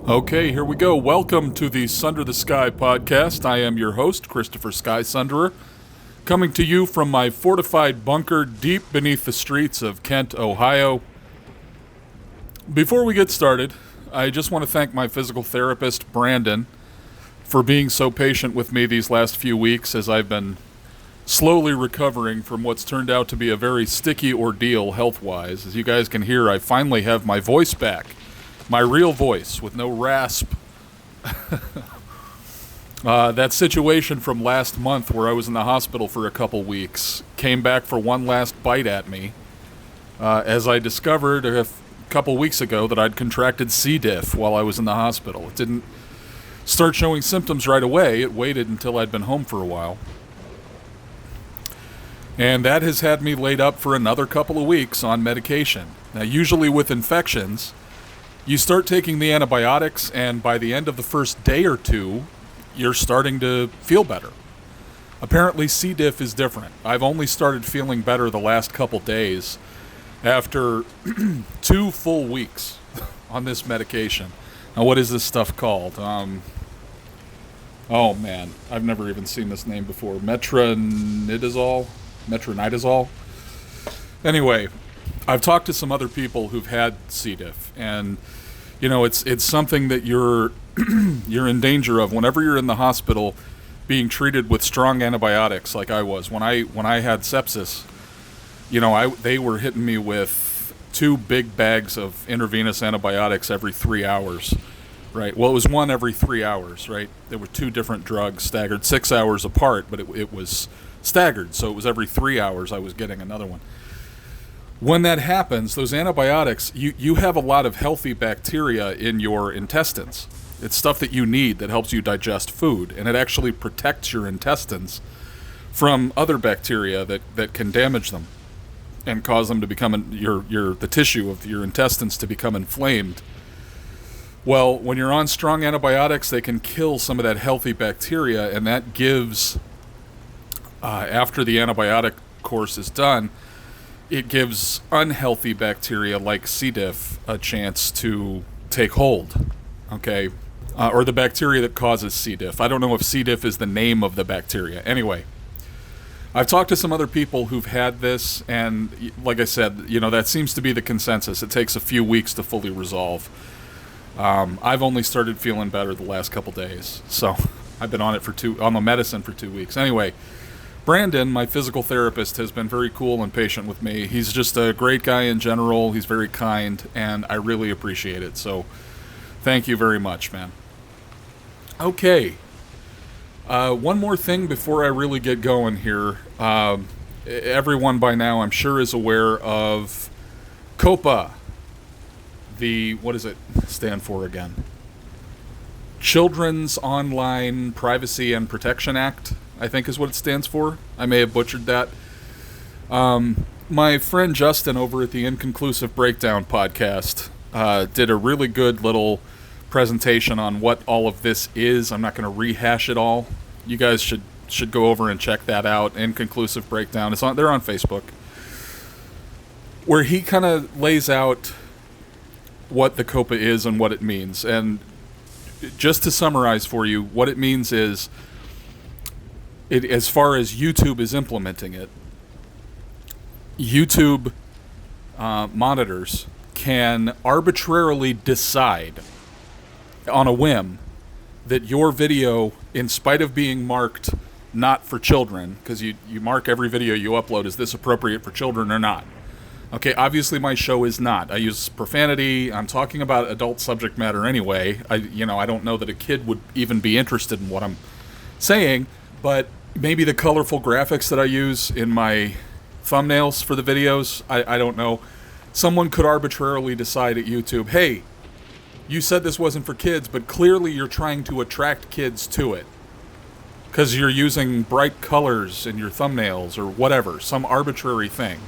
Okay, here we go. Welcome to the Sunder the Sky podcast. I am your host, Christopher Sky-Sunderer, coming to you from my fortified bunker deep beneath the streets of Kent, Ohio. Before we get started, I just want to thank my physical therapist, Brandon, for being so patient with me these last few weeks as I've been slowly recovering from what's turned out to be a very sticky ordeal health-wise. As you guys can hear, I finally have my voice back. My real voice, with no rasp. That situation from last month where I was in the hospital for a couple weeks came back for one last bite at me, as I discovered a couple weeks ago that I'd contracted C. diff while I was in the hospital. It didn't start showing symptoms right away. It waited until I'd been home for a while. And that has had me laid up for another couple of weeks on medication. Now, usually with infections, you start taking the antibiotics, and by the end of the first day or two, you're starting to feel better. Apparently, C. diff is different. I've only started feeling better the last couple days after 2 full weeks on this medication. Now, what is this stuff called? Oh, man. I've never even seen this name before. Metronidazole? Anyway, I've talked to some other people who've had C. diff, and you know, it's something that you're in danger of whenever you're in the hospital being treated with strong antibiotics like I was. When I had sepsis, you know, they were hitting me with 2 big bags of intravenous antibiotics every 3 hours, right? Well, it was one every 3 hours, right? There were 2 different drugs staggered 6 hours apart, but it was staggered, so it was every 3 hours I was getting another one. When that happens, those antibiotics, you have a lot of healthy bacteria in your intestines. It's stuff that you need that helps you digest food, and it actually protects your intestines from other bacteria that can damage them and cause them to become the tissue of your intestines to become inflamed. Well, when you're on strong antibiotics, they can kill some of that healthy bacteria, and that gives, after the antibiotic course is done, it gives unhealthy bacteria like C. diff a chance to take hold, okay? Or the bacteria that causes C. diff. I don't know if C. diff is the name of the bacteria. Anyway, I've talked to some other people who've had this, and like I said, you know, that seems to be the consensus. It takes a few weeks to fully resolve. I've only started feeling better the last couple days, so I've been on the medicine for 2 weeks. Anyway, Brandon, my physical therapist, has been very cool and patient with me. He's just a great guy in general. He's very kind, and I really appreciate it. So thank you very much, man. Okay. One more thing before I really get going here. Everyone by now, I'm sure, is aware of COPA. What does it stand for again? Children's Online Privacy and Protection Act, I think is what it stands for. I may have butchered that. My friend Justin over at the Inconclusive Breakdown podcast did a really good little presentation on what all of this is. I'm not going to rehash it all. You guys should go over and check that out. Inconclusive Breakdown. They're on Facebook, where he kind of lays out what the COPA is and what it means. And just to summarize for you, what it means is, as far as YouTube is implementing it, YouTube monitors can arbitrarily decide on a whim that your video, in spite of being marked not for children, because you mark every video you upload, is this appropriate for children or not? Okay, obviously my show is not. I use profanity. I'm talking about adult subject matter anyway. I don't know that a kid would even be interested in what I'm saying, but maybe the colorful graphics that I use in my thumbnails for the videos, I don't know. Someone could arbitrarily decide at YouTube, hey, you said this wasn't for kids, but clearly you're trying to attract kids to it because you're using bright colors in your thumbnails or whatever, some arbitrary thing.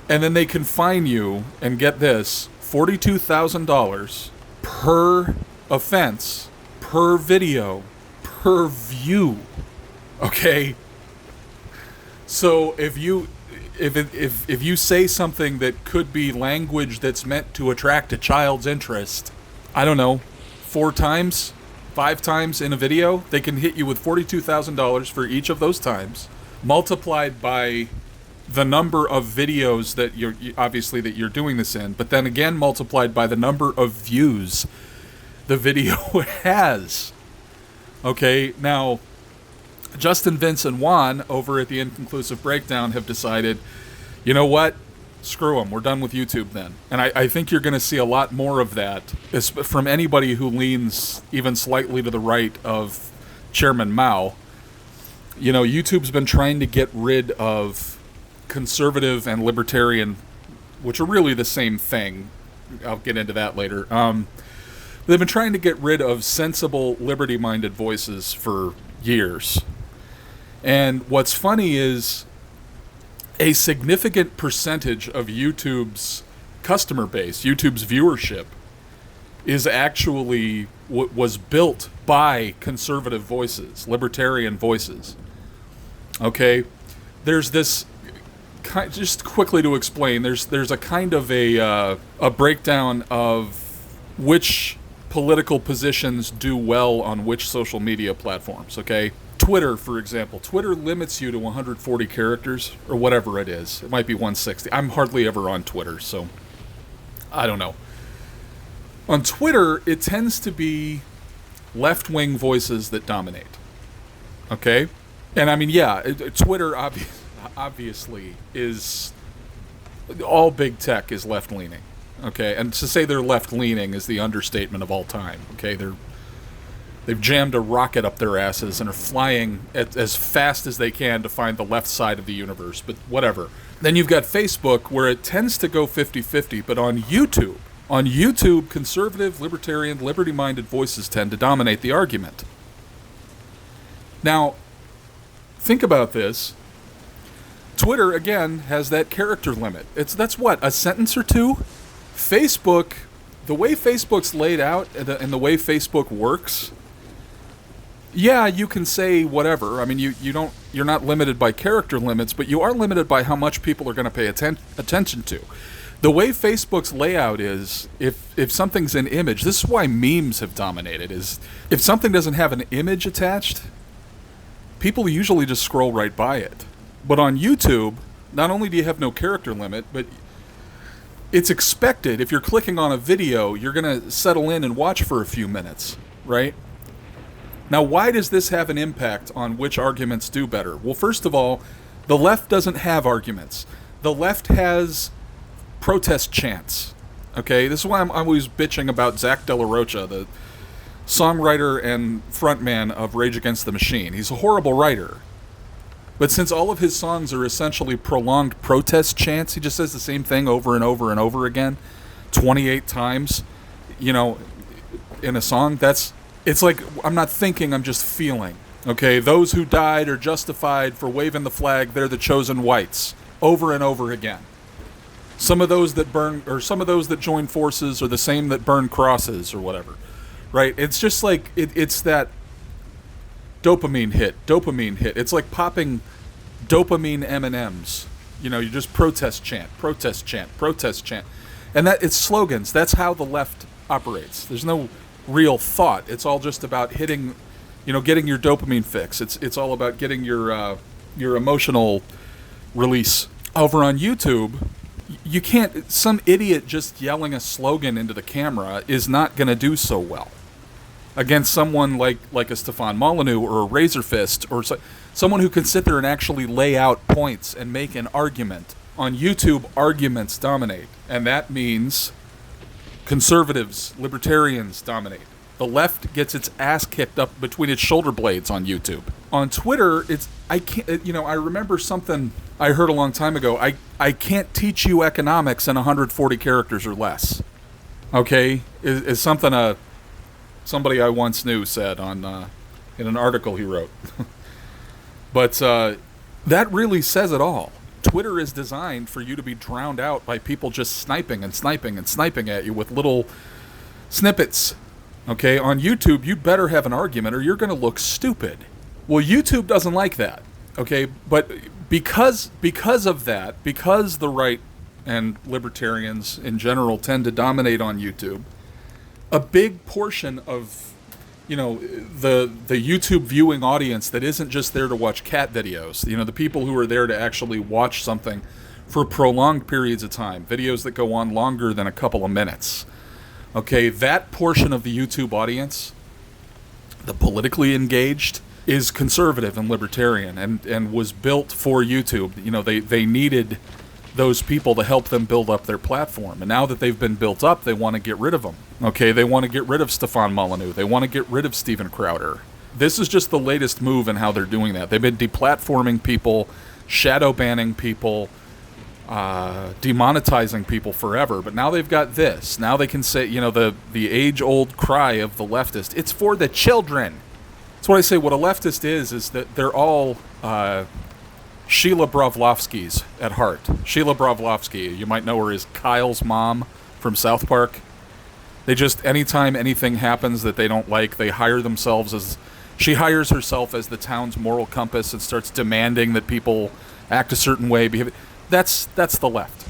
And then they can fine you, and get this, $42,000 per offense, per video, per view. Okay? So if you say something that could be language that's meant to attract a child's interest, I don't know, 4 times, 5 times in a video, they can hit you with $42,000 for each of those times, multiplied by the number of videos that you're doing this in, but then again multiplied by the number of views the video has. Okay, now Justin, Vince, and Juan over at the Inconclusive Breakdown have decided, you know what? Screw them. We're done with YouTube then. And I think you're going to see a lot more of that from anybody who leans even slightly to the right of Chairman Mao. You know, YouTube's been trying to get rid of conservative and libertarian, which are really the same thing. I'll get into that later. They've been trying to get rid of sensible, liberty-minded voices for years. And what's funny is a significant percentage of YouTube's customer base, YouTube's viewership, is actually what was built by conservative voices, libertarian voices. Okay? There's this... Just quickly to explain, there's a kind of a breakdown of which political positions do well on which social media platforms, okay? Twitter, for example. Twitter limits you to 140 characters, or whatever it is. It might be 160. I'm hardly ever on Twitter, so I don't know. On Twitter, it tends to be left-wing voices that dominate, okay? And I mean, yeah, Twitter obviously is... all big tech is left-leaning. Okay, and to say they're left-leaning is the understatement of all time. Okay, they've jammed a rocket up their asses and are flying as fast as they can to find the left side of the universe, but whatever. Then you've got Facebook, where it tends to go 50-50, but on YouTube, conservative, libertarian, liberty-minded voices tend to dominate the argument. Now, think about this. Twitter, again, has that character limit. That's what, a sentence or two? Facebook, the way Facebook's laid out and the way Facebook works, yeah, you can say whatever. I mean, you're not limited by character limits, but you are limited by how much people are going to pay attention to. The way Facebook's layout is, if something's an image, this is why memes have dominated, is if something doesn't have an image attached, people usually just scroll right by it. But on YouTube, not only do you have no character limit, but it's expected, if you're clicking on a video, you're going to settle in and watch for a few minutes, right? Now, why does this have an impact on which arguments do better? Well, first of all, the left doesn't have arguments. The left has protest chants, okay? This is why I'm always bitching about Zach De La Rocha, the songwriter and frontman of Rage Against the Machine. He's a horrible writer. But since all of his songs are essentially prolonged protest chants, he just says the same thing over and over and over again, 28 times, you know, in a song. It's like, I'm not thinking, I'm just feeling. Okay, those who died are justified for waving the flag, they're the chosen whites, over and over again. Some of those that join forces are the same that burn crosses, or whatever. Right? It's just like, it's that dopamine hit. It's like popping dopamine M&Ms. You know, you just protest chant. And it's slogans. That's how the left operates. There's no real thought. It's all just about hitting, getting your dopamine fix. It's all about getting your emotional release. Over on YouTube, you can't, some idiot just yelling a slogan into the camera is not going to do so well against someone like a Stefan Molyneux or a Razorfist or someone who can sit there and actually lay out points and make an argument. On YouTube, arguments dominate, and that means conservatives, libertarians dominate. The left gets its ass kicked up between its shoulder blades on YouTube. On Twitter, I remember something I heard a long time ago. I can't teach you economics in 140 characters or less. Okay? Is something somebody I once knew said in an article he wrote. But that really says it all. Twitter is designed for you to be drowned out by people just sniping at you with little snippets. Okay, on YouTube, you better have an argument or you're going to look stupid. Well, YouTube doesn't like that. Okay, but because of that, because the right and libertarians in general tend to dominate on YouTube, a big portion of, the YouTube viewing audience that isn't just there to watch cat videos. The people who are there to actually watch something for prolonged periods of time, videos that go on longer than a couple of minutes. Okay, that portion of the YouTube audience, the politically engaged, is conservative and libertarian and was built for YouTube. They needed those people to help them build up their platform. And now that they've been built up, they want to get rid of them. Okay, they want to get rid of Stefan Molyneux. They want to get rid of Steven Crowder. This is just the latest move in how they're doing that. They've been deplatforming people, shadow banning people, demonetizing people forever. But now they've got this. Now they can say, the age-old cry of the leftist, it's for the children. That's what I say. What a leftist is that they're all Sheila Brovlovskys at heart. Sheila Brovlovsky, you might know her as Kyle's mom from South Park. They just, anytime anything happens that they don't like, they hire themselves as, she hires herself as the town's moral compass and starts demanding that people act a certain way. That's the left.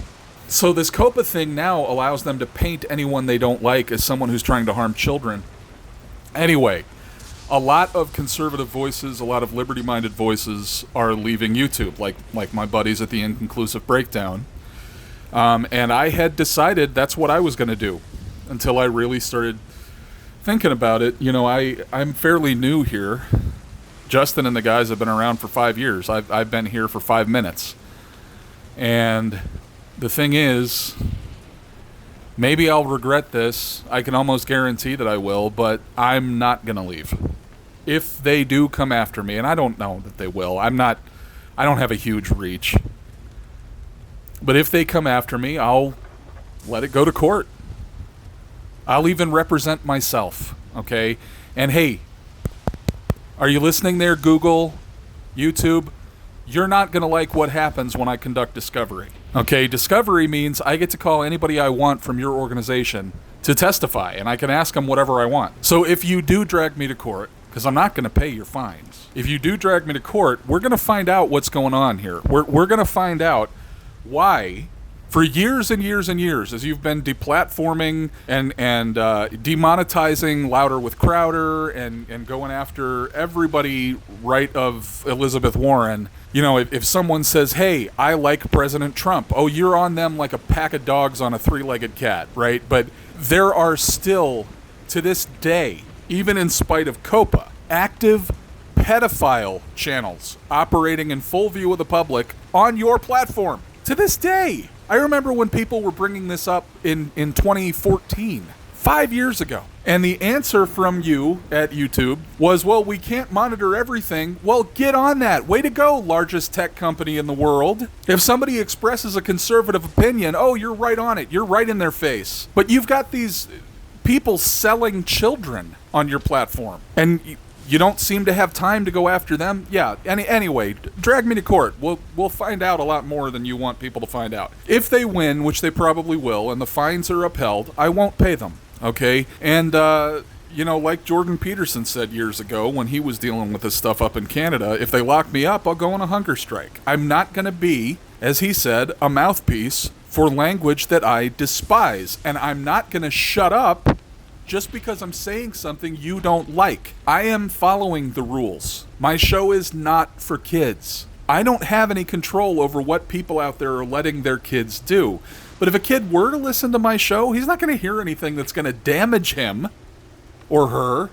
So this COPA thing now allows them to paint anyone they don't like as someone who's trying to harm children. Anyway, a lot of conservative voices, a lot of liberty-minded voices are leaving YouTube, like my buddies at the Inconclusive Breakdown. And I had decided that's what I was going to do until I really started thinking about it. I'm fairly new here. Justin and the guys have been around for 5 years. I've been here for 5 minutes. And the thing is, maybe I'll regret this. I can almost guarantee that I will, but I'm not going to leave. If they do come after me, and I don't know that they will, I don't have a huge reach. But if they come after me, I'll let it go to court. I'll even represent myself, okay? And hey, are you listening there, Google, YouTube? You're not going to like what happens when I conduct discovery. Okay, discovery means I get to call anybody I want from your organization to testify, and I can ask them whatever I want. So if you do drag me to court, because I'm not going to pay your fines, if you do drag me to court, we're going to find out what's going on here. We're going to find out why, for years and years and years, as you've been deplatforming and demonetizing Louder with Crowder and going after everybody right of Elizabeth Warren, if someone says, hey, I like President Trump, oh, you're on them like a pack of dogs on a three-legged cat, right? But there are still, to this day, even in spite of COPA, active pedophile channels operating in full view of the public on your platform. To this day. I remember when people were bringing this up in 2014, 5 years ago. And the answer from you at YouTube was, well, we can't monitor everything. Well, get on that. Way to go, largest tech company in the world. If somebody expresses a conservative opinion, oh, you're right on it. You're right in their face. But you've got these people selling children on your platform. And you don't seem to have time to go after them. Yeah, anyway, drag me to court. We'll find out a lot more than you want people to find out. If they win, which they probably will, and the fines are upheld, I won't pay them, okay? And, like Jordan Peterson said years ago when he was dealing with this stuff up in Canada, if they lock me up, I'll go on a hunger strike. I'm not going to be, as he said, a mouthpiece for language that I despise. And I'm not going to shut up just because I'm saying something you don't like. I am following the rules. My show is not for kids. I don't have any control over what people out there are letting their kids do. But if a kid were to listen to my show, he's not going to hear anything that's going to damage him or her.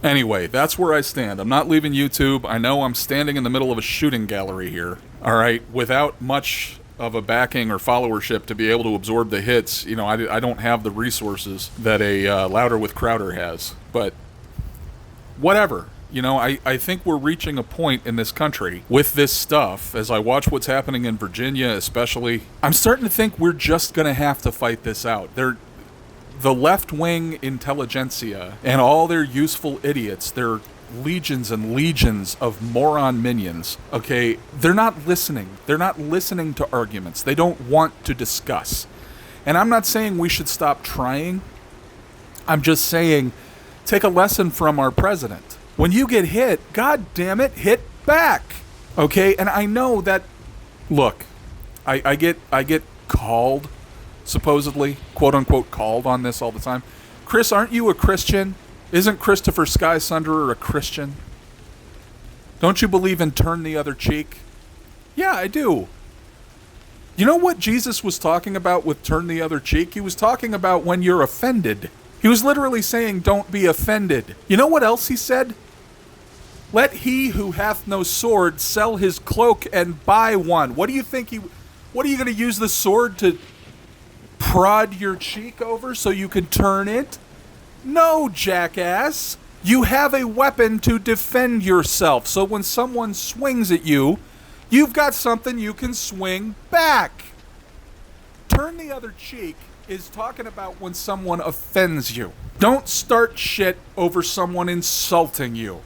Anyway, that's where I stand. I'm not leaving YouTube. I know I'm standing in the middle of a shooting gallery here. All right, without much of a backing or followership to be able to absorb the hits. I don't have the resources that a Louder with Crowder has. But whatever. I think we're reaching a point in this country with this stuff, as I watch what's happening in Virginia especially. I'm starting to think we're just going to have to fight this out. The left-wing intelligentsia and all their useful idiots, they're legions and legions of moron minions, okay? They're not listening. They're not listening to arguments. They don't want to discuss. And I'm not saying we should stop trying. I'm just saying take a lesson from our president. When you get hit, God damn it, hit back, okay? And I know that, look, I get called, supposedly, quote-unquote called on this all the time. Chris, aren't you a Christian? Isn't Christopher Sky-Sunderer a Christian? Don't you believe in turn the other cheek? Yeah, I do. You know what Jesus was talking about with turn the other cheek? He was talking about when you're offended. He was literally saying, don't be offended. You know what else he said? Let he who hath no sword sell his cloak and buy one. What do you think what are you going to use the sword to prod your cheek over so you can turn it? No, jackass. You have a weapon to defend yourself. So when someone swings at you, you've got something you can swing back. Turn the other cheek is talking about when someone offends you. Don't start shit over someone insulting you.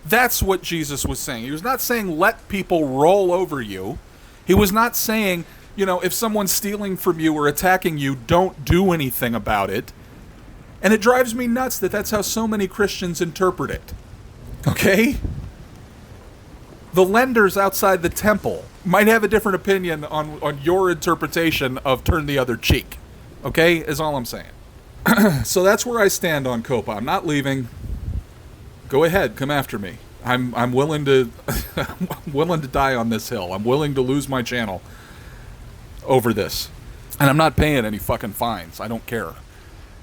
That's what Jesus was saying. He was not saying let people roll over you. He was not saying, if someone's stealing from you or attacking you, don't do anything about it. And it drives me nuts that that's how so many Christians interpret it. Okay? The lenders outside the temple might have a different opinion on your interpretation of turn the other cheek. Okay? Is all I'm saying. So that's where I stand on COPA. I'm not leaving. Go ahead, come after me. I'm willing to willing to die on this hill. I'm willing to lose my channel over this. And I'm not paying any fucking fines. I don't care.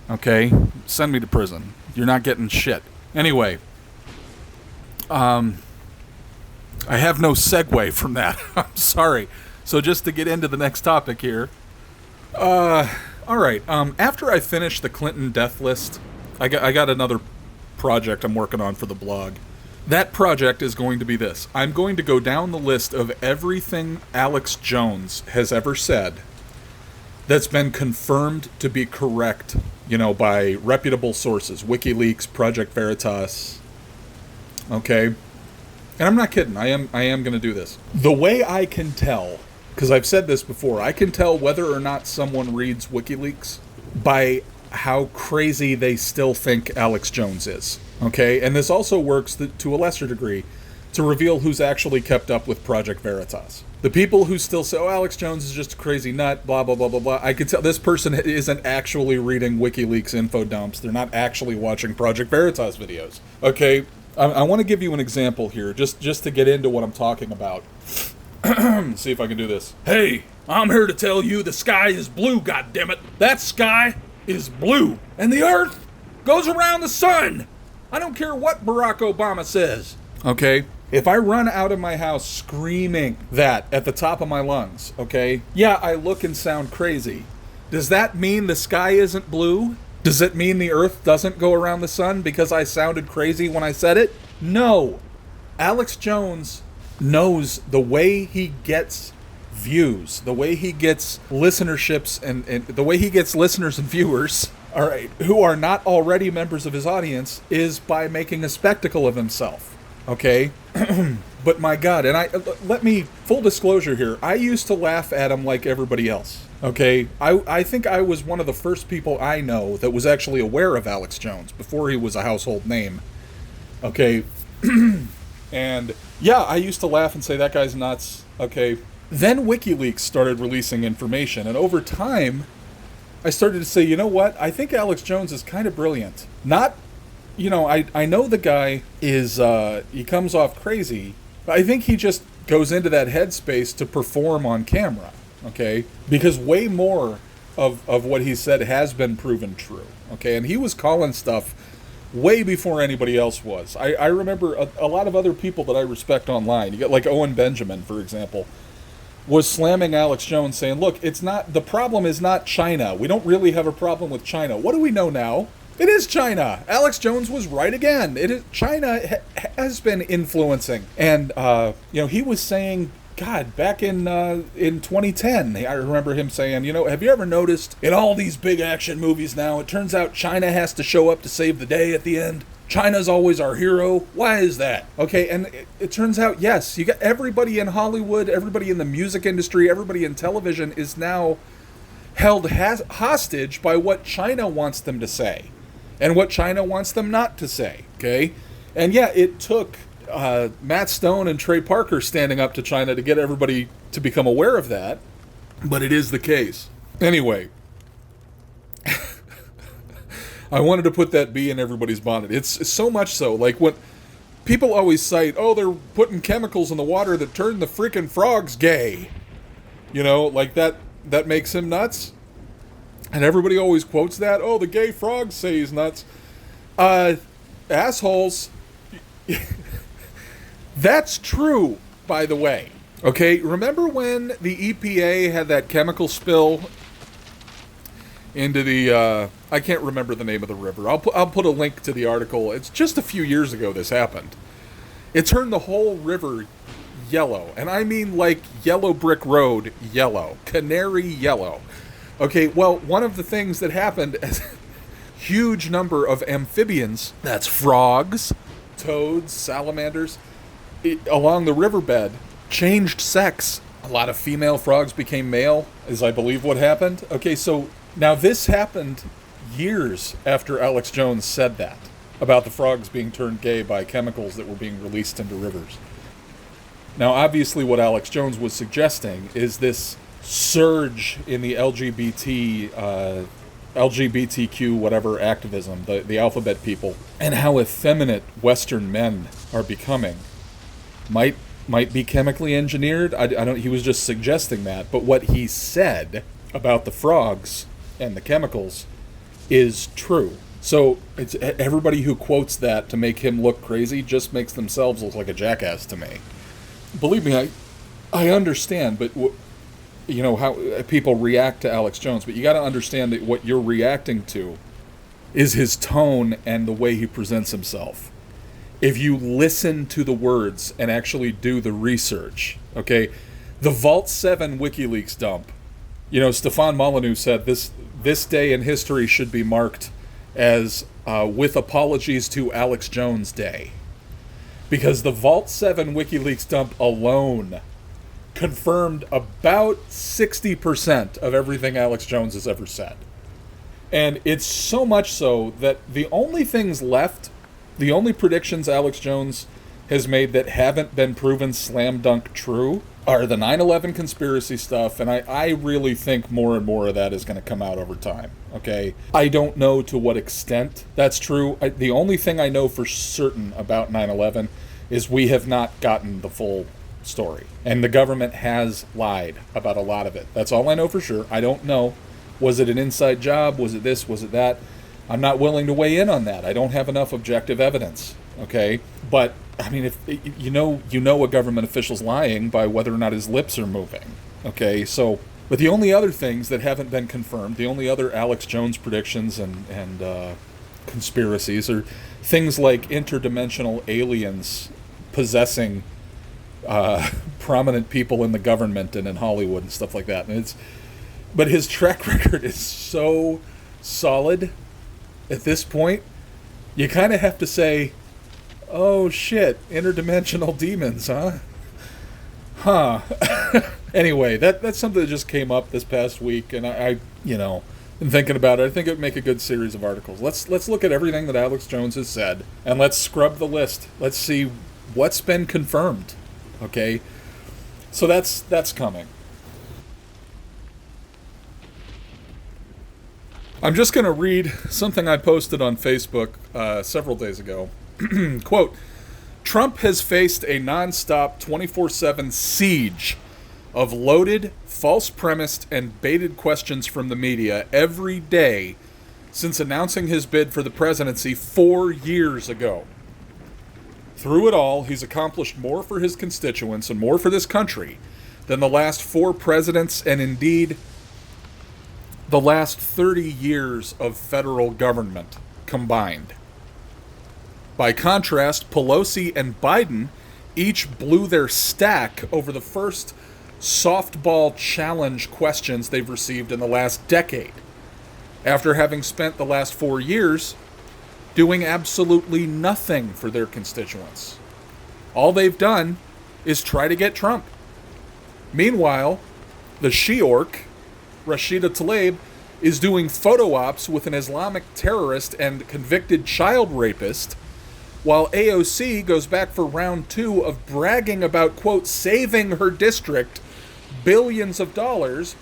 Okay? Send me to prison. You're not getting shit. Anyway, I have no segue from that. I'm sorry. So just to get into the next topic here. All right. After I finish the Clinton death list, I got another project I'm working on for the blog. That project is going to be this. I'm going to go down the list of everything Alex Jones has ever said that's been confirmed to be correct, by reputable sources. WikiLeaks, Project Veritas. Okay? And I'm not kidding. I am going to do this. The way I can tell, because I've said this before, I can tell whether or not someone reads WikiLeaks by how crazy they still think Alex Jones is. Okay? And this also works to a lesser degree to reveal who's actually kept up with Project Veritas. The people who still say, Alex Jones is just a crazy nut, blah, blah, blah, blah, blah. I can tell this person isn't actually reading WikiLeaks info dumps. They're not actually watching Project Veritas videos. Okay? I want to give you an example here, just to get into what I'm talking about. See if I can do this. Hey, I'm here to tell you the sky is blue, goddammit. That sky is blue. And the earth goes around the sun. I don't care what Barack Obama says. Okay? If I run out of my house screaming that at the top of my lungs, okay? Yeah, I look and sound crazy. Does that mean the sky isn't blue? Does it mean the earth doesn't go around the sun because I sounded crazy when I said it? No. Alex Jones knows the way he gets views, the way he gets listenerships, and the way he gets listeners and viewers, all right, who are not already members of his audience, is by making a spectacle of himself. Okay? But my God, and let me, full disclosure here, I used to laugh at him like everybody else. Okay? I think I was one of the first people I know that was actually aware of Alex Jones before he was a household name. Okay? And yeah, I used to laugh and say, that guy's nuts. Okay? Then WikiLeaks started releasing information, and over time, I started to say, you know what? I think Alex Jones is kind of brilliant. Not, I know the guy is, he comes off crazy, but I think he just goes into that headspace to perform on camera, okay? Because way more of what he said has been proven true, okay? And he was calling stuff way before anybody else was. I remember a lot of other people that I respect online. You got like Owen Benjamin, for example, was slamming Alex Jones, saying, look, the problem is not China. We don't really have a problem with China. What do we know now? It is China. Alex Jones was right again. China has been influencing. And, he was saying, God, back in 2010, I remember him saying, have you ever noticed in all these big action movies now, it turns out China has to show up to save the day at the end? China's always our hero. Why is that? Okay, and it turns out, yes, you got everybody in Hollywood, everybody in the music industry, everybody in television is now held hostage by what China wants them to say and what China wants them not to say, okay? And yeah, it took Matt Stone and Trey Parker standing up to China to get everybody to become aware of that, but it is the case. Anyway, I wanted to put that bee in everybody's bonnet. It's so much so. Like, when people always cite, oh, they're putting chemicals in the water that turn the freaking frogs gay. You know, like that makes him nuts. And everybody always quotes that. Oh, the gay frogs say he's nuts. Assholes. That's true, by the way. Okay, remember when the EPA had that chemical spill into the, I can't remember the name of the river. I'll put a link to the article. It's just a few years ago this happened. It turned the whole river yellow. And I mean like yellow brick road yellow. Canary yellow. Okay, well, one of the things that happened is a huge number of amphibians, that's frogs, toads, salamanders, along the riverbed, changed sex. A lot of female frogs became male, is I believe what happened. Okay, so now this happened years after Alex Jones said that, about the frogs being turned gay by chemicals that were being released into rivers. Now, obviously what Alex Jones was suggesting is this surge in the LGBTQ whatever activism, the alphabet people, and how effeminate Western men are becoming might be chemically engineered. I don't. He was just suggesting that, but what he said about the frogs and the chemicals is true. So it's everybody who quotes that to make him look crazy just makes themselves look like a jackass to me. Believe me, I understand, but you know how people react to Alex Jones, but you got to understand that what you're reacting to is his tone and the way he presents himself. If you listen to the words and actually do the research, okay, the Vault 7 WikiLeaks dump, you know, Stefan Molyneux said this day in history should be marked as with apologies to Alex Jones Day, because the Vault 7 WikiLeaks dump alone confirmed about 60% of everything Alex Jones has ever said. And it's so much so that the only things left, the only predictions Alex Jones has made that haven't been proven slam dunk true are the 9/11 conspiracy stuff, and I really think more and more of that is going to come out over time, okay? I don't know to what extent that's true. The only thing I know for certain about 9/11 is we have not gotten the full story, and the government has lied about a lot of it. That's all I know for sure. I don't know. Was it an inside job? Was it this? Was it that? I'm not willing to weigh in on that. I don't have enough objective evidence, okay? But I mean, if you know a government official's lying by whether or not his lips are moving, okay? So, but the only other things that haven't been confirmed, the only other Alex Jones predictions and conspiracies are things like interdimensional aliens possessing prominent people in the government and in Hollywood and stuff like that. And but his track record is so solid at this point, you kind of have to say, oh shit, interdimensional demons, huh? Anyway, that's something that just came up this past week, and I been thinking about it. I think it would make a good series of articles. Let's look at everything that Alex Jones has said, and let's scrub the list. Let's see what's been confirmed. Okay, so that's coming. I'm just going to read something I posted on Facebook several days ago. Quote, Trump has faced a nonstop 24/7 siege of loaded, false-premised, and baited questions from the media every day since announcing his bid for the presidency 4 years ago. Through it all, he's accomplished more for his constituents and more for this country than the last 4 presidents and indeed the last 30 years of federal government combined. By contrast, Pelosi and Biden each blew their stack over the first softball challenge questions they've received in the last decade, after having spent the last 4 years doing absolutely nothing for their constituents. All they've done is try to get Trump. Meanwhile, the she-orc, Rashida Tlaib, is doing photo ops with an Islamic terrorist and convicted child rapist, while AOC goes back for round 2 of bragging about, quote, saving her district billions of dollars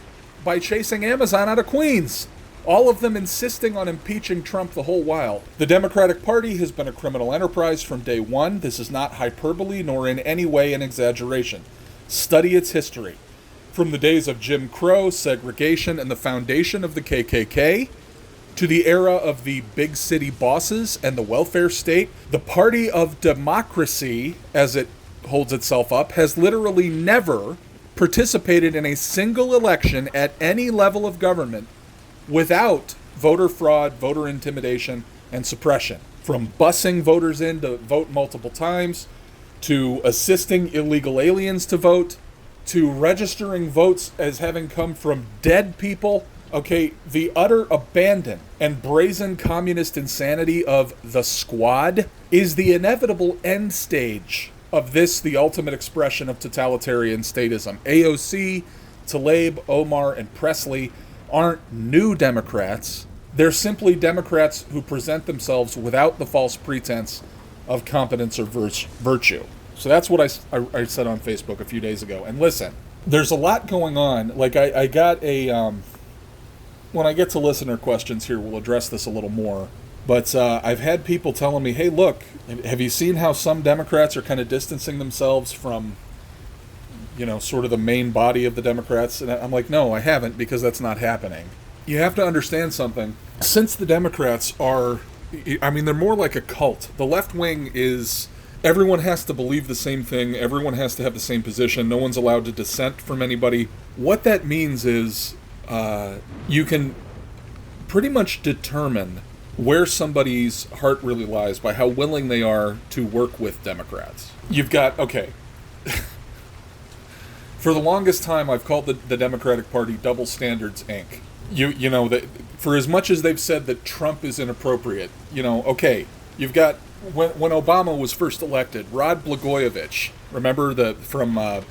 by chasing Amazon out of Queens. all of them insisting on impeaching Trump the whole while. The Democratic Party has been a criminal enterprise from day one. This is not hyperbole nor in any way an exaggeration. Study its history. From the days of Jim Crow, segregation, and the foundation of the KKK, to the era of the big city bosses and the welfare state, the party of democracy, as it holds itself up, has literally never participated in a single election at any level of government without voter fraud, voter intimidation, and suppression. From busing voters in to vote multiple times, to assisting illegal aliens to vote, to registering votes as having come from dead people. Okay, the utter abandon and brazen communist insanity of the Squad is the inevitable end stage of this, the ultimate expression of totalitarian statism. AOC, Tlaib, Omar, and Presley aren't new Democrats. They're simply Democrats who present themselves without the false pretense of competence or virtue. So that's what I said on Facebook a few days ago. And listen, there's a lot going on. Like, I got a... when I get to listener questions here, we'll address this a little more. But I've had people telling me, hey, look, have you seen how some Democrats are kind of distancing themselves from, sort of the main body of the Democrats? And I'm like, no, I haven't, because that's not happening. You have to understand something. Since the Democrats are, they're more like a cult. The left wing is, everyone has to believe the same thing. Everyone has to have the same position. No one's allowed to dissent from anybody. What that means is you can pretty much determine where somebody's heart really lies by how willing they are to work with Democrats. You've got, okay, for the longest time I've called the Democratic Party Double Standards, Inc. That for as much as they've said that Trump is inappropriate, okay, you've got, when Obama was first elected, Rod Blagojevich, remember from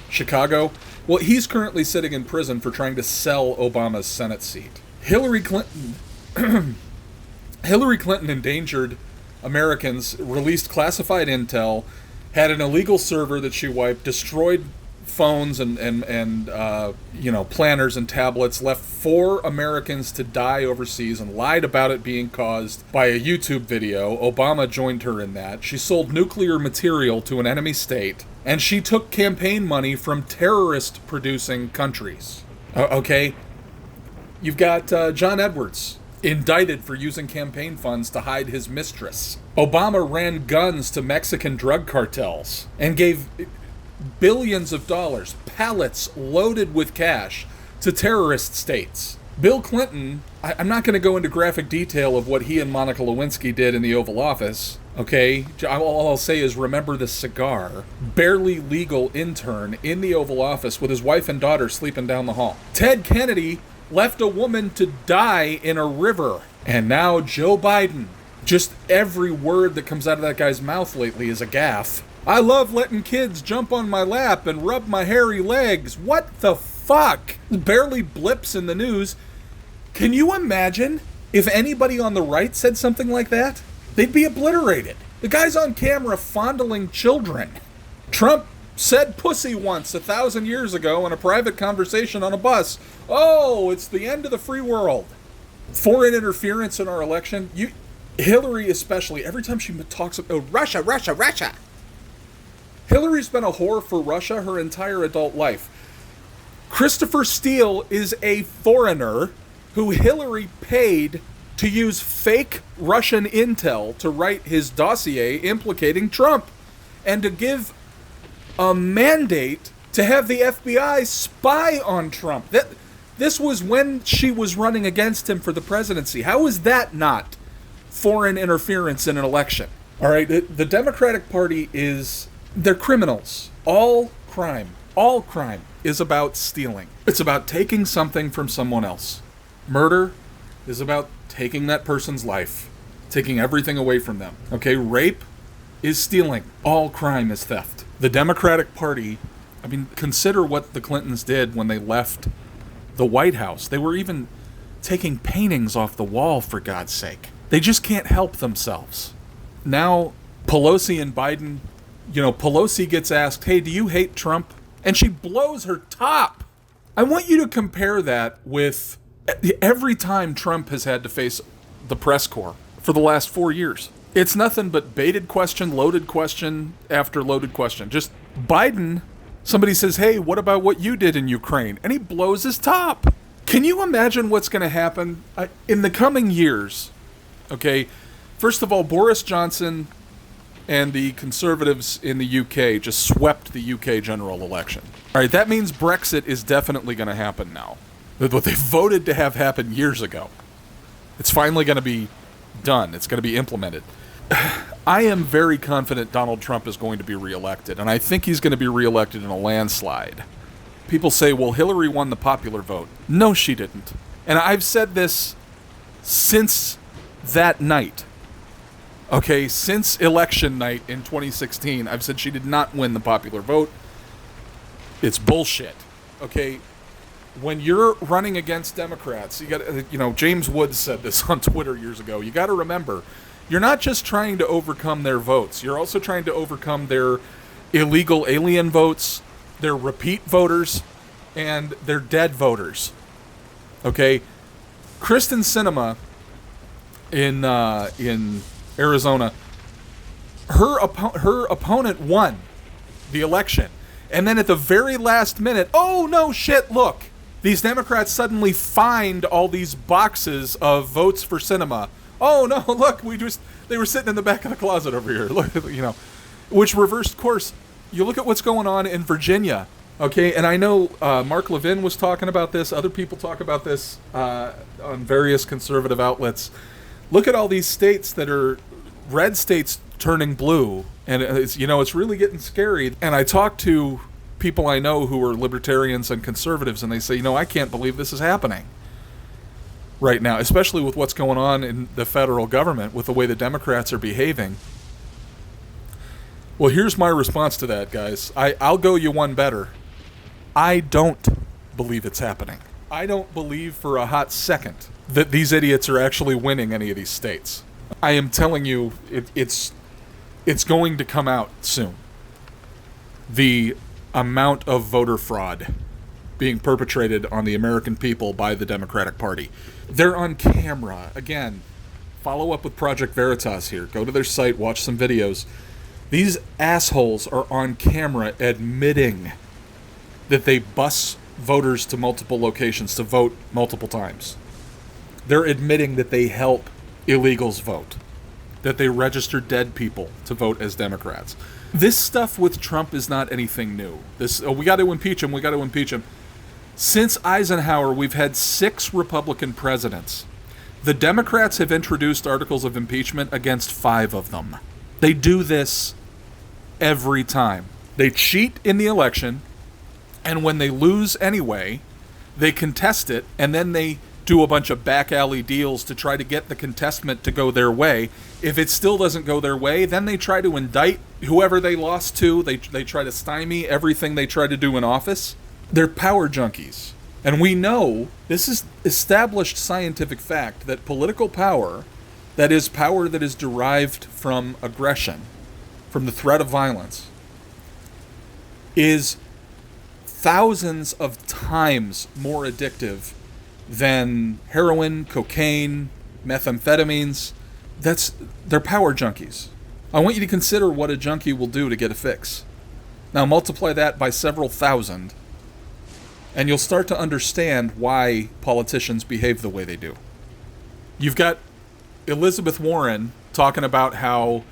Chicago? Well, he's currently sitting in prison for trying to sell Obama's Senate seat. Hillary Clinton endangered Americans, released classified intel, had an illegal server that she wiped, destroyed phones and planners and tablets, left 4 Americans to die overseas, and lied about it being caused by a YouTube video. Obama joined her in that. She sold nuclear material to an enemy state, and she took campaign money from terrorist-producing countries. Okay? You've got John Edwards, indicted for using campaign funds to hide his mistress. Obama ran guns to Mexican drug cartels and gave billions of dollars, pallets loaded with cash, to terrorist states. Bill Clinton, I'm not going to go into graphic detail of what he and Monica Lewinsky did in the Oval Office, okay? All I'll say is remember the cigar. Barely legal intern in the Oval Office with his wife and daughter sleeping down the hall. Ted Kennedy left a woman to die in a river. And now Joe Biden, just every word that comes out of that guy's mouth lately is a gaffe. I love letting kids jump on my lap and rub my hairy legs. What the fuck? Barely blips in the news. Can you imagine if anybody on the right said something like that? They'd be obliterated. The guy's on camera fondling children. Trump said pussy once 1,000 years ago in a private conversation on a bus. Oh, it's the end of the free world. Foreign interference in our election. Hillary especially, every time she talks about Russia. Hillary's been a whore for Russia her entire adult life. Christopher Steele is a foreigner who Hillary paid to use fake Russian intel to write his dossier implicating Trump and to give a mandate to have the FBI spy on Trump. This was when she was running against him for the presidency. How is that not foreign interference in an election? All right, the Democratic Party they're criminals. All crime is about stealing. It's about taking something from someone else. Murder is about taking that person's life, taking everything away from them. Okay, rape is stealing. All crime is theft. The Democratic Party, consider what the Clintons did when they left the White House. They were even taking paintings off the wall, for God's sake. They just can't help themselves. Now, Pelosi and Biden, Pelosi gets asked, hey, do you hate Trump? And she blows her top. I want you to compare that with Every time Trump has had to face the press corps for the last 4 years, it's nothing but baited question after loaded question. Just Biden, somebody says, hey, what about what you did in Ukraine? And he blows his top. Can you imagine what's going to happen in the coming years? Okay, first of all, Boris Johnson and the Conservatives in the UK just swept the UK general election. All right, that means Brexit is definitely going to happen now. What they voted to have happen years ago. It's finally going to be done. It's going to be implemented. I am very confident Donald Trump is going to be reelected, and I think he's going to be reelected in a landslide. People say, well, Hillary won the popular vote. No, she didn't. And I've said this since that night. Okay, since election night in 2016, I've said she did not win the popular vote. It's bullshit. Okay, when you're running against Democrats, you got, James Woods said this on Twitter years ago. You got to remember, you're not just trying to overcome their votes. You're also trying to overcome their illegal alien votes, their repeat voters, and their dead voters. Okay, Kristen Sinema in Arizona, her opponent won the election. And then at the very last minute, oh no, shit, look. These Democrats suddenly find all these boxes of votes for Sinema. Oh no, look, they were sitting in the back of the closet over here. Look, which reversed course. You look at what's going on in Virginia. Okay, and I know Mark Levin was talking about this. Other people talk about this on various conservative outlets. Look at all these states that are red states turning blue, and it's really getting scary. And I talk to people I know who are libertarians and conservatives, and they say, I can't believe this is happening right now, especially with what's going on in the federal government, with the way the Democrats are behaving. Well, here's my response to that, guys. I'll go you one better. I don't believe it's happening. I don't believe for a hot second that these idiots are actually winning any of these states. I am telling you, it's going to come out soon. The amount of voter fraud being perpetrated on the American people by the Democratic Party. They're on camera. Again, follow up with Project Veritas here. Go to their site, watch some videos. These assholes are on camera admitting that they bus voters to multiple locations to vote multiple times. They're admitting that they help illegals vote, that they register dead people to vote as Democrats. This stuff with Trump is not anything new. We got to impeach him. Since Eisenhower, we've had 6 Republican presidents. The Democrats have introduced articles of impeachment against 5 of them. They do this every time. They cheat in the election, and when they lose anyway, they contest it, and then they do a bunch of back alley deals to try to get the contestment to go their way. If it still doesn't go their way, then they try to indict whoever they lost to. They try to stymie everything they try to do in office. They're power junkies. And we know, this is established scientific fact, that political power, that is power that is derived from aggression, from the threat of violence, is thousands of times more addictive than heroin, cocaine, methamphetamines. They're power junkies. I want you to consider what a junkie will do to get a fix. Now multiply that by several thousand, and you'll start to understand why politicians behave the way they do. You've got Elizabeth Warren talking about how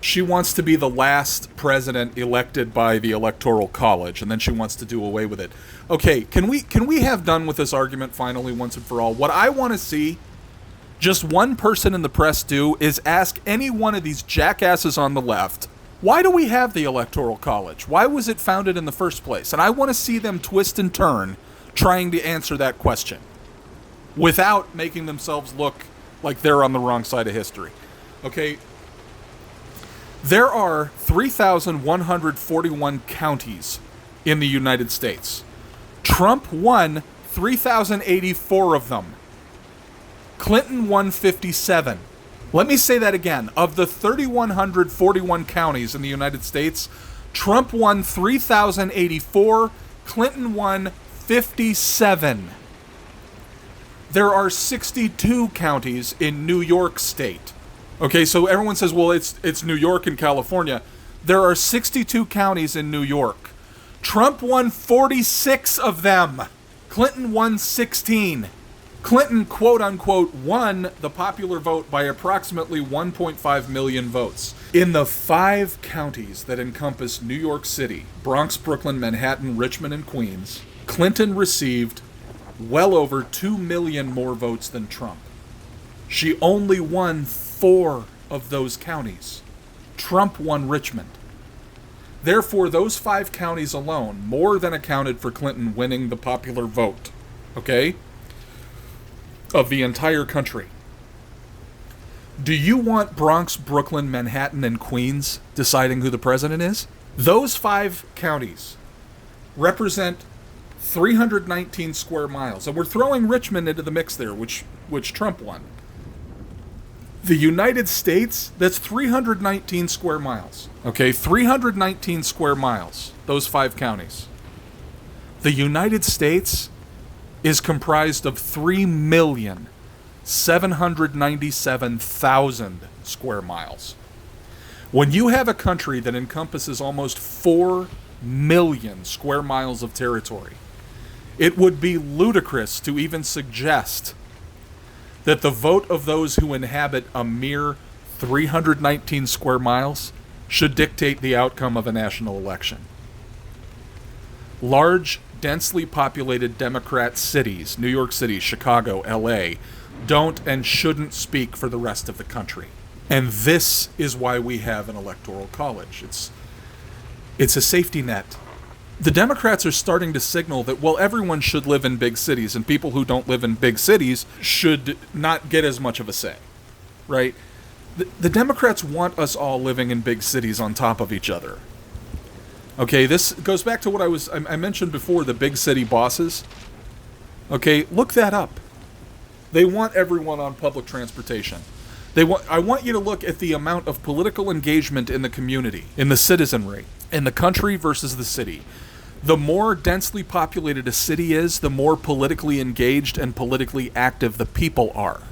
she wants to be the last president elected by the Electoral College, and then she wants to do away with it. Okay, can we have done with this argument finally once and for all? What I want to see just one person in the press do is ask any one of these jackasses on the left, why do we have the Electoral College? Why was it founded in the first place? And I want to see them twist and turn trying to answer that question without making themselves look like they're on the wrong side of history. Okay, there are 3,141 counties in the United States. Trump won 3,084 of them. Clinton won 57. Let me say that again. Of the 3,141 counties in the United States, Trump won 3,084, Clinton won 57. There are 62 counties in New York State. Okay, so everyone says, well, it's New York and California. There are 62 counties in New York. Trump won 46 of them. Clinton won 16. Clinton, quote unquote, won the popular vote by approximately 1.5 million votes. In the 5 counties that encompass New York City, Bronx, Brooklyn, Manhattan, Richmond, and Queens, Clinton received well over 2 million more votes than Trump. She only won 4 of those counties. Trump won Richmond. Therefore, those 5 counties alone more than accounted for Clinton winning the popular vote, okay, of the entire country. Do you want Bronx, Brooklyn, Manhattan, and Queens deciding who the president is? Those 5 counties represent 319 square miles, and we're throwing Richmond into the mix there, which Trump won. The United States, that's 319 square miles. Okay, 319 square miles, those 5 counties. The United States is comprised of 3,797,000 square miles. When you have a country that encompasses almost 4 million square miles of territory, it would be ludicrous to even suggest that the vote of those who inhabit a mere 319 square miles should dictate the outcome of a national election. Large, densely populated Democrat cities, New York City, Chicago, LA, don't and shouldn't speak for the rest of the country. And this is why we have an electoral college. It's a safety net. The Democrats are starting to signal that, well, everyone should live in big cities, and people who don't live in big cities should not get as much of a say, right? The Democrats want us all living in big cities on top of each other. Okay, this goes back to what I mentioned before, the big city bosses. Okay, look that up. They want everyone on public transportation. I want you to look at the amount of political engagement in the community, in the citizenry, in the country versus the city. The more densely populated a city is, the more politically engaged and politically active the people are.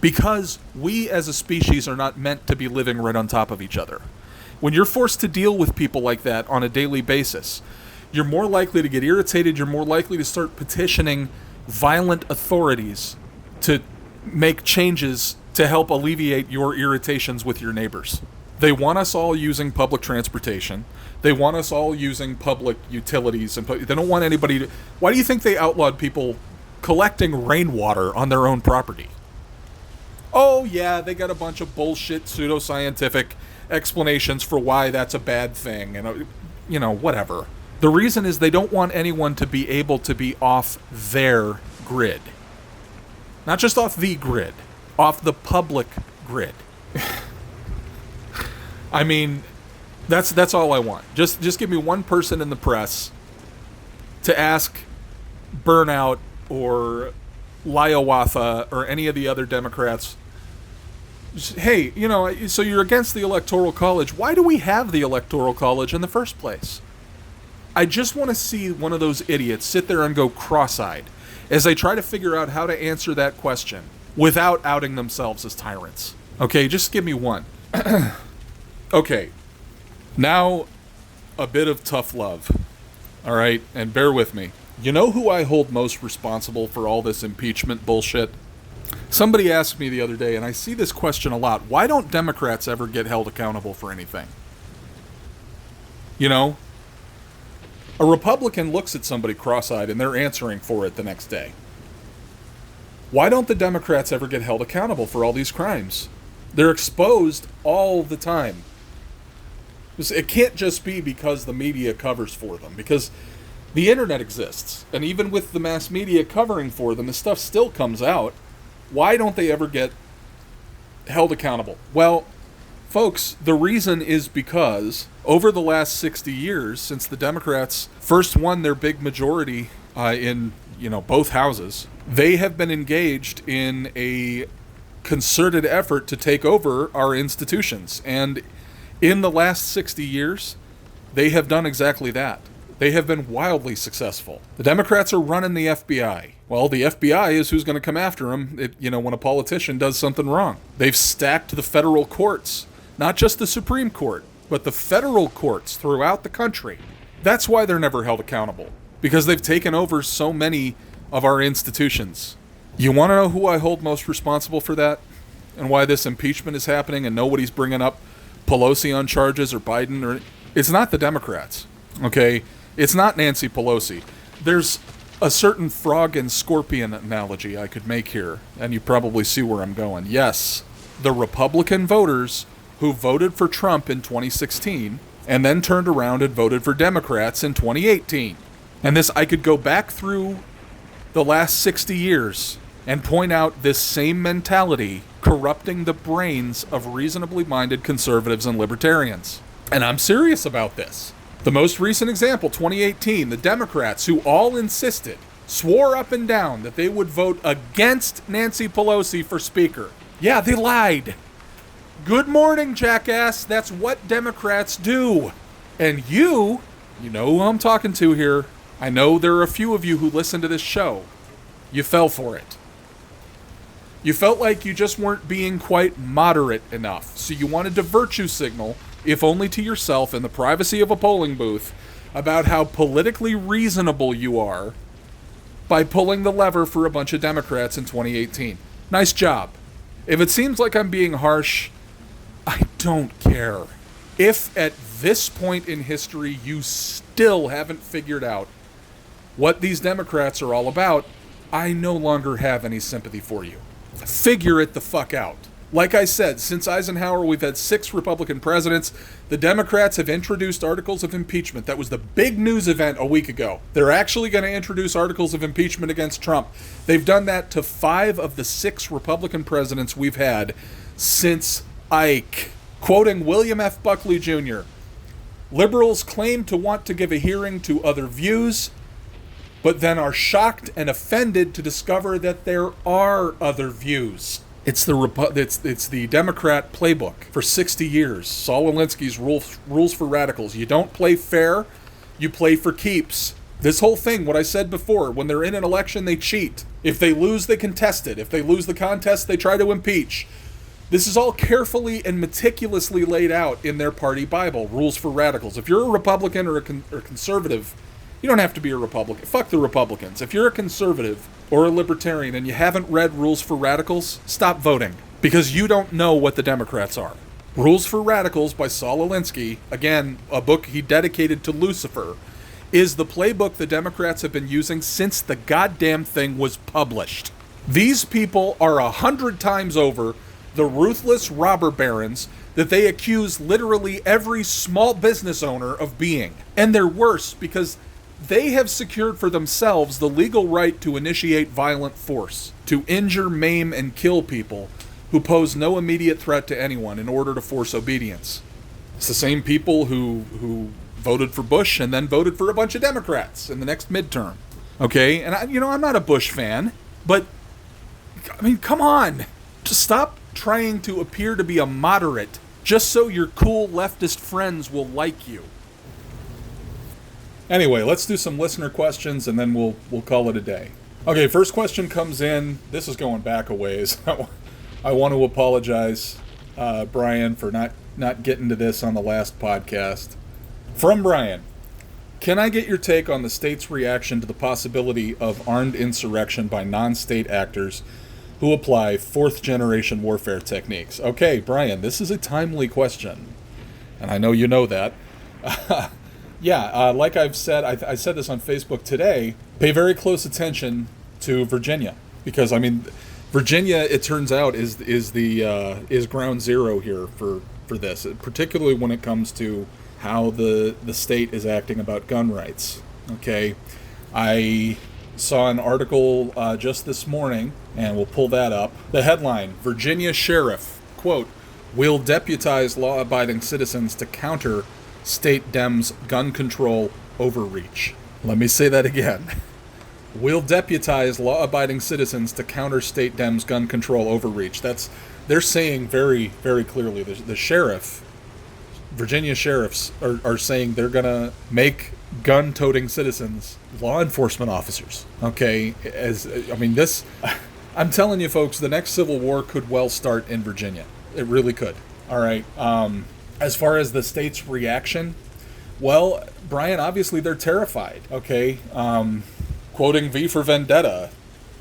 Because we as a species are not meant to be living right on top of each other. When you're forced to deal with people like that on a daily basis, you're more likely to get irritated, you're more likely to start petitioning violent authorities to make changes to help alleviate your irritations with your neighbors. They want us all using public transportation. They want us all using public utilities. And they don't want anybody to... Why do you think they outlawed people collecting rainwater on their own property? Oh, yeah, they got a bunch of bullshit pseudoscientific explanations for why that's a bad thing. And, whatever. The reason is they don't want anyone to be able to be off their grid. Not just off the grid. Off the public grid. I mean, that's all I want. Just give me one person in the press to ask Burnout or Liawatha or any of the other Democrats, hey, so you're against the Electoral College. Why do we have the Electoral College in the first place? I just want to see one of those idiots sit there and go cross-eyed as they try to figure out how to answer that question without outing themselves as tyrants. Okay, just give me one. Okay, now a bit of tough love. All right, and bear with me. You know who I hold most responsible for all this impeachment bullshit? Somebody asked me the other day, and I see this question a lot. Why don't Democrats ever get held accountable for anything? A Republican looks at somebody cross-eyed and they're answering for it the next day. Why don't the Democrats ever get held accountable for all these crimes? They're exposed all the time. It can't just be because the media covers for them, because the internet exists, and even with the mass media covering for them, the stuff still comes out. Why don't they ever get held accountable? Well, folks, the reason is because over the last 60 years, since the Democrats first won their big majority in both houses, they have been engaged in a concerted effort to take over our institutions. And in the last 60 years, they have done exactly that. They have been wildly successful. The Democrats are running the FBI. Well, the FBI is who's going to come after them, when a politician does something wrong. They've stacked the federal courts, not just the Supreme Court, but the federal courts throughout the country. That's why they're never held accountable, because they've taken over so many of our institutions. You want to know who I hold most responsible for that? And why this impeachment is happening and nobody's bringing up Pelosi on charges or Biden? It's not the Democrats, okay? It's not Nancy Pelosi. There's a certain frog and scorpion analogy I could make here, and you probably see where I'm going. Yes, the Republican voters who voted for Trump in 2016 and then turned around and voted for Democrats in 2018. And this, I could go back through the last 60 years and point out this same mentality corrupting the brains of reasonably minded conservatives and libertarians. And I'm serious about this. The most recent example, 2018, the Democrats, who all insisted, swore up and down that they would vote against Nancy Pelosi for Speaker. Yeah, they lied. Good morning, jackass. That's what Democrats do. And you know who I'm talking to here. I know there are a few of you who listen to this show. You fell for it. You felt like you just weren't being quite moderate enough, so you wanted to virtue signal, if only to yourself in the privacy of a polling booth, about how politically reasonable you are by pulling the lever for a bunch of Democrats in 2018. Nice job. If it seems like I'm being harsh, I don't care. If at this point in history you still haven't figured out what these Democrats are all about, I no longer have any sympathy for you. Figure it the fuck out. Like I said, since Eisenhower, we've had 6 Republican presidents. The Democrats have introduced articles of impeachment. That was the big news event a week ago. They're actually going to introduce articles of impeachment against Trump. They've done that to 5 of the 6 Republican presidents we've had since Ike. Quoting William F. Buckley Jr., liberals claim to want to give a hearing to other views, but then are shocked and offended to discover that there are other views. It's the Democrat playbook for 60 years. Saul Alinsky's rules for radicals. You don't play fair, you play for keeps. This whole thing, what I said before, when they're in an election, they cheat. If they lose, they contest it. If they lose the contest, they try to impeach. This is all carefully and meticulously laid out in their party Bible, Rules for Radicals. If you're a Republican or a conservative, you don't have to be a Republican. Fuck the Republicans. If you're a conservative or a libertarian and you haven't read Rules for Radicals, stop voting. Because you don't know what the Democrats are. Rules for Radicals by Saul Alinsky, again, a book he dedicated to Lucifer, is the playbook the Democrats have been using since the goddamn thing was published. These people are 100 times over the ruthless robber barons that they accuse literally every small business owner of being. And they're worse because they have secured for themselves the legal right to initiate violent force, to injure, maim, and kill people who pose no immediate threat to anyone in order to force obedience. It's the same people who voted for Bush and then voted for a bunch of Democrats in the next midterm. Okay? And I'm not a Bush fan, but I mean, come on. Just stop trying to appear to be a moderate just so your cool leftist friends will like you. Anyway, let's do some listener questions and then we'll call it a day. Okay, first question comes in. This is going back a ways. I want to apologize, Brian, for not getting to this on the last podcast. From Brian, can I get your take on the state's reaction to the possibility of armed insurrection by non-state actors who apply fourth-generation warfare techniques? Okay, Brian, this is a timely question, and I know you know that. Like I've said, I said this on Facebook today, pay very close attention to Virginia, because, I mean, Virginia, it turns out, is ground zero here for this, particularly when it comes to how the state is acting about gun rights. Okay, I saw an article just this morning, and we'll pull that up. The headline, Virginia Sheriff, quote, will deputize law-abiding citizens to counter state Dems' gun control overreach. Let me say that again. Will deputize law-abiding citizens to counter state Dems' gun control overreach. They're saying very, very clearly, the sheriff, Virginia sheriffs are saying they're going to make gun-toting citizens law enforcement officers. Okay, this, I'm telling you, folks, the next Civil War could well start in Virginia. It really could. All right. As far as the state's reaction, well, Brian, obviously they're terrified. Okay. Quoting V for Vendetta,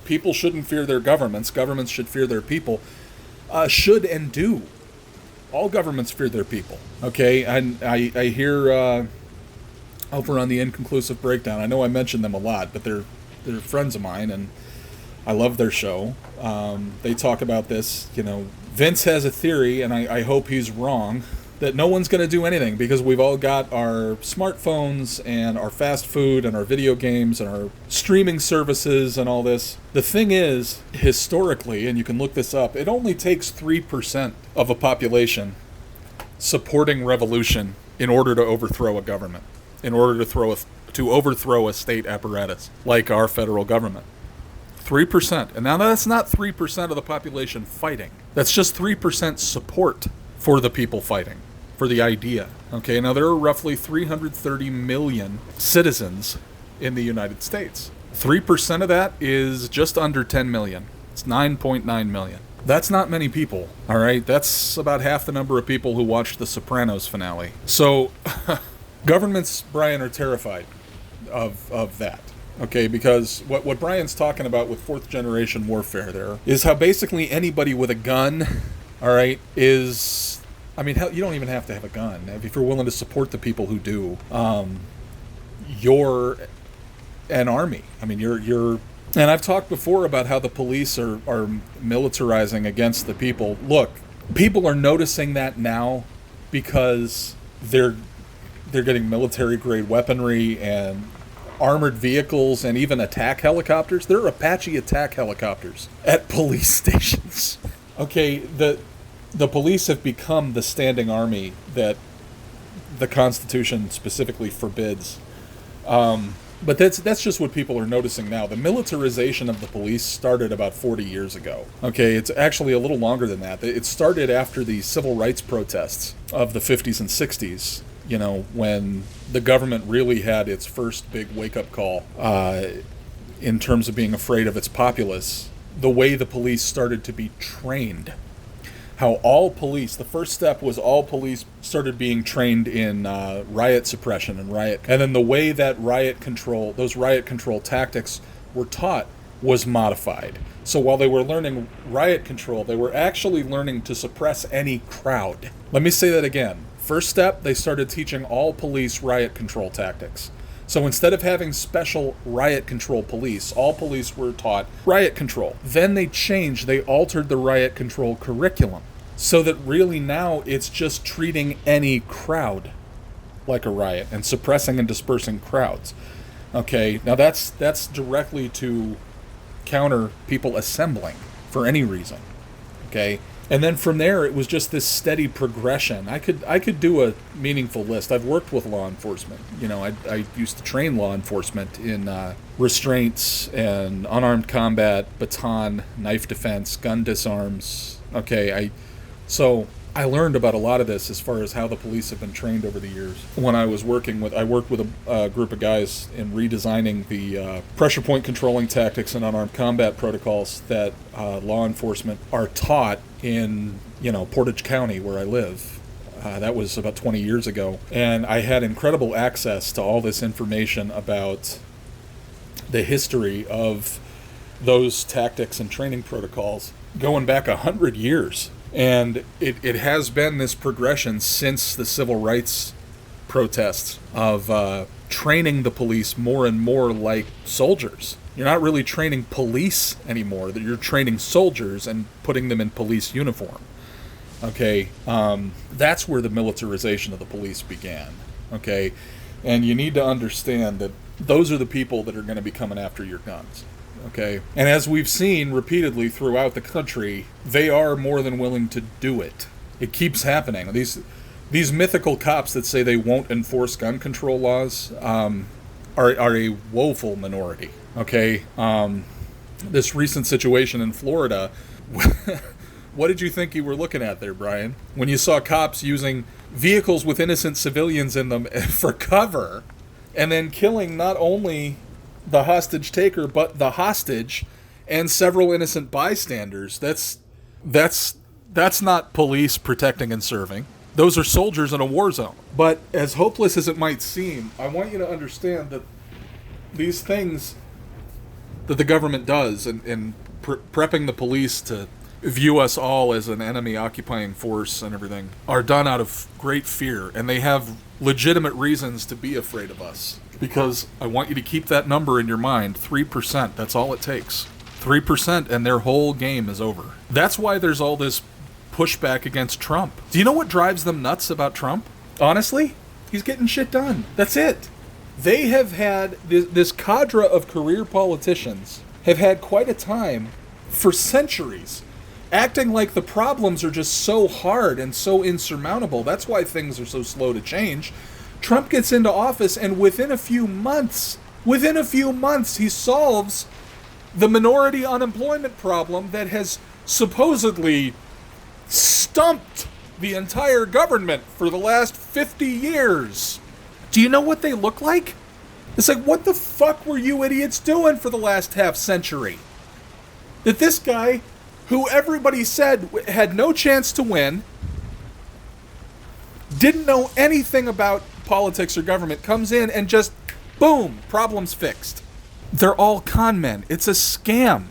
people shouldn't fear their governments. Governments should fear their people. Should and do. All governments fear their people. Okay. And I hear over on the Inconclusive Breakdown, I know I mention them a lot, but they're friends of mine, and I love their show. They talk about this. Vince has a theory, and I hope he's wrong, that no one's going to do anything because we've all got our smartphones and our fast food and our video games and our streaming services and all this. The thing is, historically, and you can look this up, it only takes 3% of a population supporting revolution in order to overthrow a government, in order to overthrow a state apparatus like our federal government. 3%. And now that's not 3% of the population fighting. That's just 3% support for the people fighting, for the idea. Okay, now there are roughly 330 million citizens in the United States. 3% of that is just under 10 million. It's 9.9 million. That's not many people, all right? That's about half the number of people who watched the Sopranos finale. So, governments, Brian, are terrified of that. Okay, because what Brian's talking about with fourth generation warfare there is how basically anybody with a gun, all right, is, hell, you don't even have to have a gun. If you're willing to support the people who do, you're an army. You're and I've talked before about how the police are militarizing against the people. Look, people are noticing that now because they're getting military grade weaponry and armored vehicles and even attack helicopters. There are Apache attack helicopters at police stations. Okay, the police have become the standing army that the Constitution specifically forbids. But that's just what people are noticing now. The militarization of the police started about 40 years ago. Okay, it's actually a little longer than that. It started after the civil rights protests of the 50s and 60s. When the government really had its first big wake-up call in terms of being afraid of its populace, the way the police started to be trained. How all police, the first step was all police started being trained in riot suppression and riot. And then the way that those riot control tactics were taught was modified. So while they were learning riot control, they were actually learning to suppress any crowd. Let me say that again. First step, they started teaching all police riot control tactics. So instead of having special riot control police, all police were taught riot control. Then they altered the riot control curriculum so that really now it's just treating any crowd like a riot and suppressing and dispersing crowds. Okay, now that's directly to counter people assembling for any reason. Okay? And then from there, it was just this steady progression. I could do a meaningful list. I've worked with law enforcement. I used to train law enforcement in restraints and unarmed combat, baton, knife defense, gun disarms. Okay, so I learned about a lot of this as far as how the police have been trained over the years. When I worked with a group of guys in redesigning the pressure point controlling tactics and unarmed combat protocols that law enforcement are taught in, Portage County, where I live. That was about 20 years ago. And I had incredible access to all this information about the history of those tactics and training protocols going back 100 years. And it has been this progression since the civil rights protests of training the police more and more like soldiers. You're not really training police anymore. You're training soldiers and putting them in police uniform. Okay, that's where the militarization of the police began. Okay, and you need to understand that those are the people that are going to be coming after your guns. Okay, and as we've seen repeatedly throughout the country, they are more than willing to do it. It keeps happening. These mythical cops that say they won't enforce gun control laws are a woeful minority. Okay, this recent situation in Florida, what did you think you were looking at there, Brian? When you saw cops using vehicles with innocent civilians in them for cover, and then killing not only the hostage taker, but the hostage and several innocent bystanders. That's not police protecting and serving. Those are soldiers in a war zone. But as hopeless as it might seem, I want you to understand that these things that the government does in prepping the police to view us all as an enemy occupying force and everything are done out of great fear, and they have legitimate reasons to be afraid of us. Because I want you to keep that number in your mind, 3%, that's all it takes. 3% and their whole game is over. That's why there's all this pushback against Trump. Do you know what drives them nuts about Trump? Honestly, he's getting shit done. That's it. They have had, this cadre of career politicians have had quite a time for centuries acting like the problems are just so hard and so insurmountable. That's why things are so slow to change. Trump gets into office, and within a few months, he solves the minority unemployment problem that has supposedly stumped the entire government for the last 50 years. Do you know what they look like? It's like, what the fuck were you idiots doing for the last half century? That this guy, who everybody said had no chance to win, didn't know anything about politics or government, comes in and just, boom, problems fixed. They're all con men. It's a scam.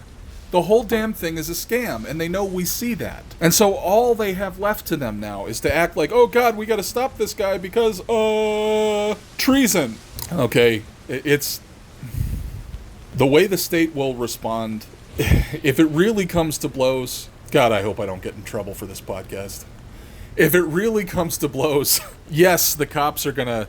The whole damn thing is a scam, and they know we see that. And so all they have left to them now is to act like, oh God, we gotta stop this guy because, treason. Okay, it's... The way the state will respond, if it really comes to blows... God, I hope I don't get in trouble for this podcast. If it really comes to blows, yes, the cops are gonna,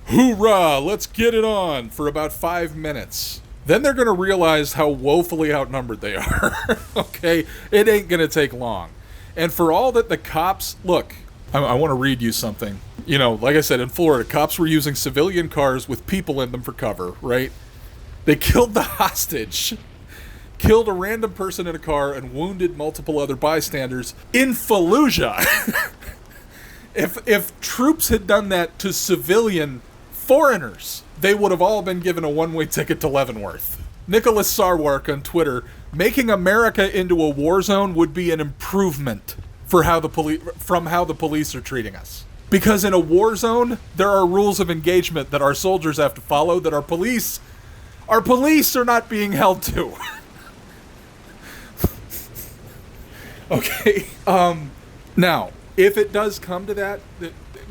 hoorah, let's get it on for about 5 minutes. Then they're gonna realize how woefully outnumbered they are. Okay? It ain't gonna take long. And for all that the cops, look, I want to read you something. You know, like I said, in Florida, cops were using civilian cars with people in them for cover, right? They killed the hostage, killed a random person in a car, and wounded multiple other bystanders in Fallujah. If troops had done that to civilian foreigners, they would have all been given a one-way ticket to Leavenworth. Nicholas Sarwark on Twitter, making America into a war zone would be an improvement for from how the police are treating us. Because in a war zone, there are rules of engagement that our soldiers have to follow that our police are not being held to. Okay. Now, if it does come to that,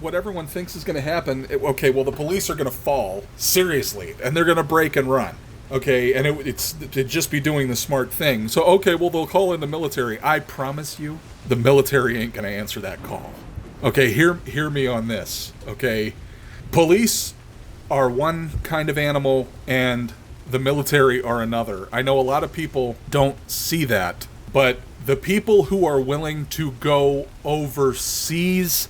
what everyone thinks is going to happen, the police are going to fall, seriously, and they're going to break and run. Okay, and it'd just be doing the smart thing. So, okay, well, they'll call in the military. I promise you, the military ain't going to answer that call. Okay, hear me on this, okay? Police are one kind of animal, and the military are another. I know a lot of people don't see that, but the people who are willing to go overseas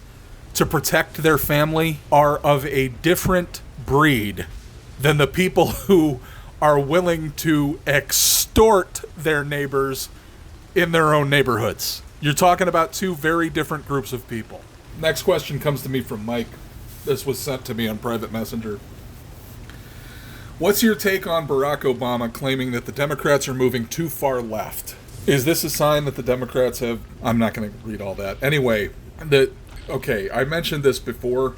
to protect their family are of a different breed than the people who are willing to extort their neighbors in their own neighborhoods. You're talking about two very different groups of people. Next question comes to me from Mike. This was sent to me on private messenger. What's your take on Barack Obama claiming that the Democrats are moving too far left? Is this a sign that the Democrats have... I'm not going to read all that. Anyway, I mentioned this before.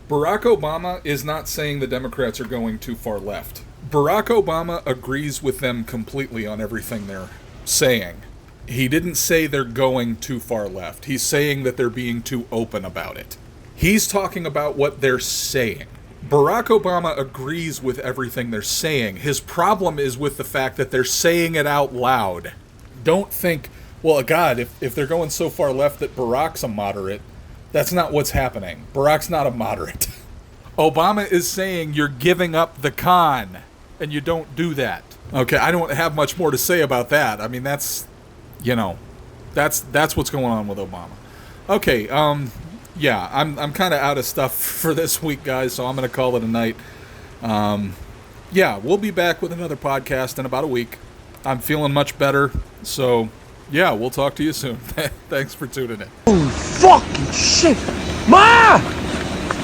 Barack Obama is not saying the Democrats are going too far left. Barack Obama agrees with them completely on everything they're saying. He didn't say they're going too far left. He's saying that they're being too open about it. He's talking about what they're saying. Barack Obama agrees with everything they're saying. His problem is with the fact that they're saying it out loud. Don't think, well, God, if they're going so far left that Barack's a moderate, that's not what's happening. Barack's not a moderate. Obama is saying you're giving up the con, and you don't do that. Okay, I don't have much more to say about that. I mean, that's what's going on with Obama. Okay, yeah, I'm kind of out of stuff for this week, guys, so I'm going to call it a night. Yeah, we'll be back with another podcast in about a week. I'm feeling much better, so yeah, we'll talk to you soon. Thanks for tuning in. Oh, fucking shit! Ma!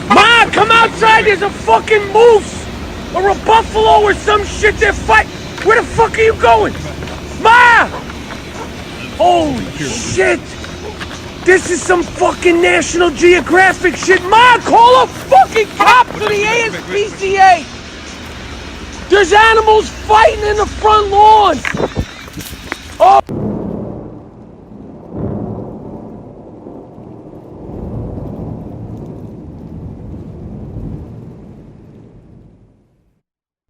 Ma, come outside, there's a fucking moose! or a buffalo or some shit they're fighting. Where the fuck are you going? Ma! Holy shit! This is some fucking National Geographic shit. Ma, call a fucking cop to the ASPCA! There's animals fighting in the front lawn! Oh!